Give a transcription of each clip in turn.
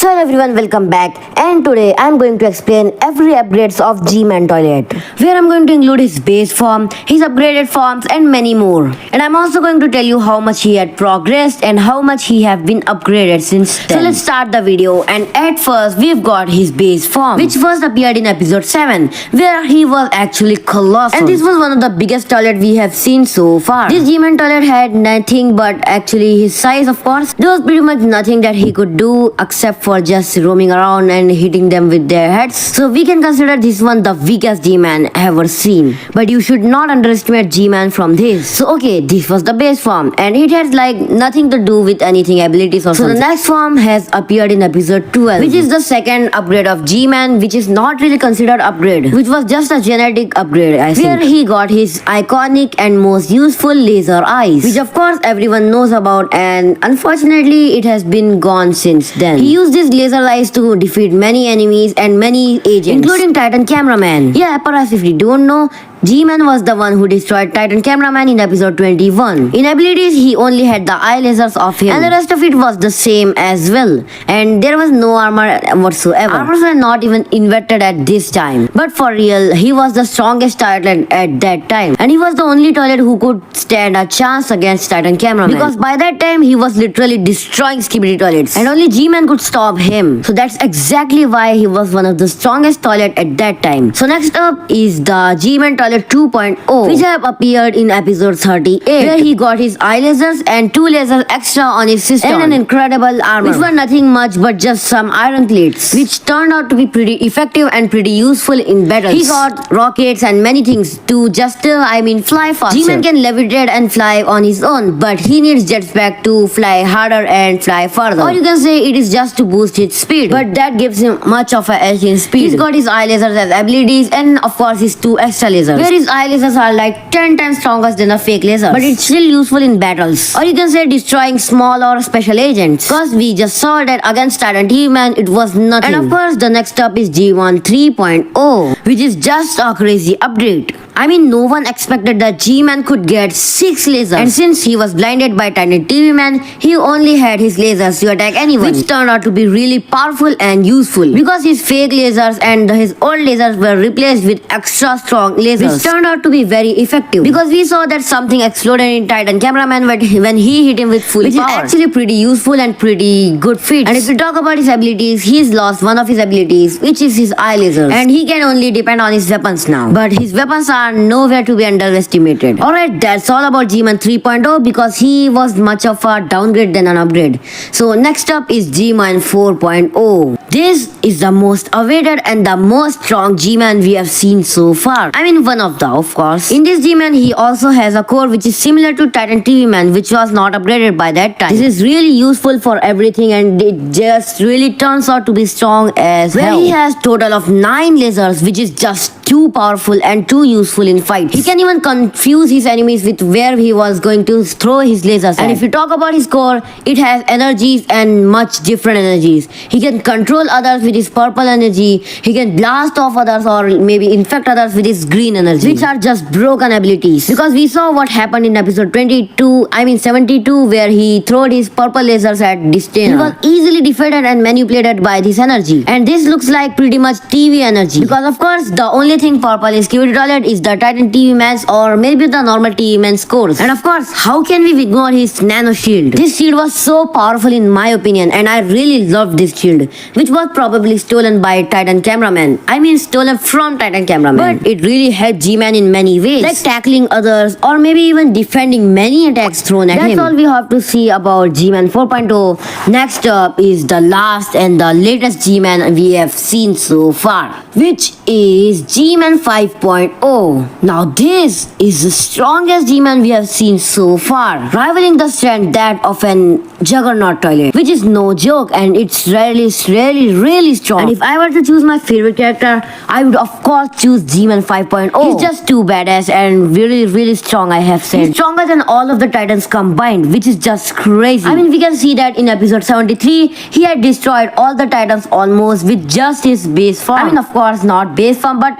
So hello everyone, welcome back, and today I'm going to explain every upgrades of G-Man toilet, where I'm going to include his base form, his upgraded forms and many more. And I'm also going to tell you how much he had progressed and how much he have been upgraded since then. So let's start the video, and at first we've got his base form, which first appeared in episode 7, where he was actually colossal. And this was one of the biggest toilet we have seen so far. This G-Man toilet had nothing but actually his size, of course. There was pretty much nothing that he could do except for just roaming around and hitting them with their heads. So we can consider this one the weakest G-Man ever seen. But you should not underestimate G-Man from this. So okay, this was the base form, and it has like nothing to do with anything abilities or something. So the next form has appeared in episode 12, which is the second upgrade of G-Man, which is not really considered upgrade, which was just a genetic upgrade, I think. Where he got his iconic and most useful laser eyes, which of course everyone knows about, and unfortunately it has been gone since then. He used these laser eyes to defeat many enemies and many agents, including Titan Cameraman. Yeah, perhaps if you don't know, G-Man was the one who destroyed Titan Cameraman in episode 21. In abilities, he only had the eye lasers of him, and the rest of it was the same as well. And there was no armor whatsoever. Armors were not even invented at this time. But for real, he was the strongest toilet at that time. And he was the only toilet who could stand a chance against Titan Cameraman. Because by that time, he was literally destroying Skibidi toilets. And only G-Man could stop him. So that's exactly why he was one of the strongest toilet at that time. So next up is the G-Man toilet 2.0, which have appeared in episode 38, where he got his eye lasers and 2 lasers extra on his system and an incredible armor, which were nothing much but just some iron plates, which turned out to be pretty effective and pretty useful in battles. He got rockets and many things to just fly faster. G-Man can levitate and fly on his own, but he needs jetpack to fly harder and fly further. Or you can say it is just to boost his speed, but that gives him much of a edge in speed. He's got his eye lasers as abilities, and of course his 2 extra lasers, where his eye lasers are like 10 times stronger than the fake lasers, but it's still useful in battles. Or you can say destroying small or special agents, because we just saw that against Titan T-Man it was nothing. And of course the next up is G-Man 3.0, which is just a crazy update. I mean, no one expected that G-Man could get 6 lasers, and since he was blinded by Titan TV-Man, he only had his lasers to attack anyone, which turned out to be really powerful and useful, because his fake lasers and his old lasers were replaced with extra strong lasers, which turned out to be very effective, because we saw that something exploded in Titan Cameraman when he hit him with full power, which is actually pretty useful and pretty good feat. And if we talk about his abilities, he's lost one of his abilities, which is his eye lasers, and he can only depend on his weapons now, but his weapons are nowhere to be underestimated. Alright, that's all about G-Man 3.0, because he was much of a downgrade than an upgrade. So next up is G-Man 4.0. This is the most awaited and the most strong G-Man we have seen so far. I mean, one of the, of course. In this G-Man, he also has a core which is similar to Titan TV-Man, which was not upgraded by that time. This is really useful for everything, and it just really turns out to be strong as hell. He has total of 9 lasers, which is just too powerful and too useful in fights. He can even confuse his enemies with where he was going to throw his lasers. And if you talk about his core, it has energies and much different energies. He can control others with his purple energy. He can blast off others or maybe infect others with his green energy, which are just broken abilities. Because we saw what happened in episode 72, where he threw his purple lasers at Distana. He was easily defeated and manipulated by this energy. And this looks like pretty much TV energy. Because of course, the only thing purple is Skibidi toilet is the Titan TV Man's or maybe the normal TV Man's cores. And of course, how can we ignore his nano shield? This shield was so powerful in my opinion, and I really loved this shield, which was probably stolen by Titan Cameraman. I mean, stolen from Titan Cameraman. But it really helped G-Man in many ways, like tackling others or maybe even defending many attacks thrown at him. That's all we have to see about G-Man 4.0. Next up is the last and the latest G-Man we have seen so far, which is G-Man 5.0. Now this is the strongest G-Man we have seen so far, rivaling the strength that of an Juggernaut toilet, which is no joke, and it's really strong. And if I were to choose my favorite character, I would of course choose G-Man 5.0. He's just too badass and really strong, I have said. He's stronger than all of the Titans combined, which is just crazy. I mean, we can see that in episode 73, he had destroyed all the Titans almost with just his base form. I mean, of course not base form, but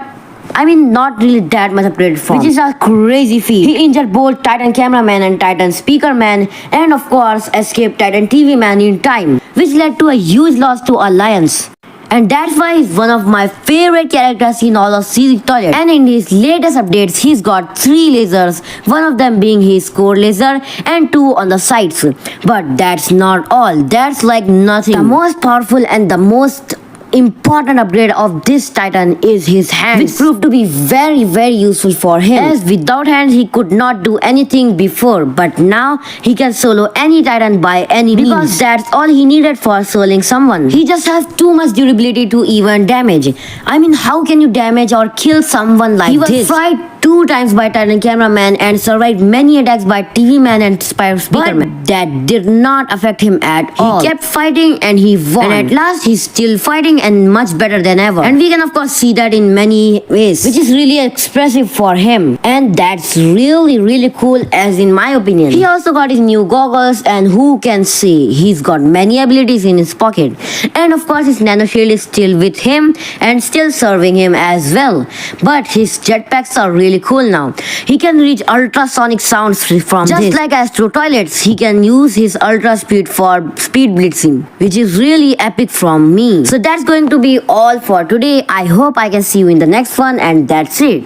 I mean, not really that much upgraded form, which is a crazy feat. He injured both Titan Cameraman and Titan Speaker Man, and of course, escaped Titan TV Man in time, which led to a huge loss to Alliance. And that's why he's one of my favorite characters in all of Sea Toilet. And in his latest updates, he's got 3 lasers, one of them being his core laser and 2 on the sides. But that's not all. That's like nothing. The most powerful and the most important upgrade of this Titan is his hands, which proved to be very useful for him, as without hands he could not do anything before, but now he can solo any Titan by any means, because that's all he needed for soloing someone. He just has too much durability to even damage. I mean, how can you damage or kill someone like this? He was fried 2 times by Titan Cameraman and survived many attacks by TV Man and Speaker Man. But that did not affect him at all. He kept fighting and he won. And at last he's still fighting and much better than ever. And we can of course see that in many ways, which is really expressive for him. And that's really cool, as in my opinion. He also got his new goggles, and who can say he's got many abilities in his pocket. And of course his nano shield is still with him and still serving him as well. But his jetpacks are really cool now. He can reach ultrasonic sounds from just this. Like Astro Toilets, he can use his ultra speed for speed blitzing, which is really epic from me. So that's going to be all for today. I hope I can see you in the next one, and that's it.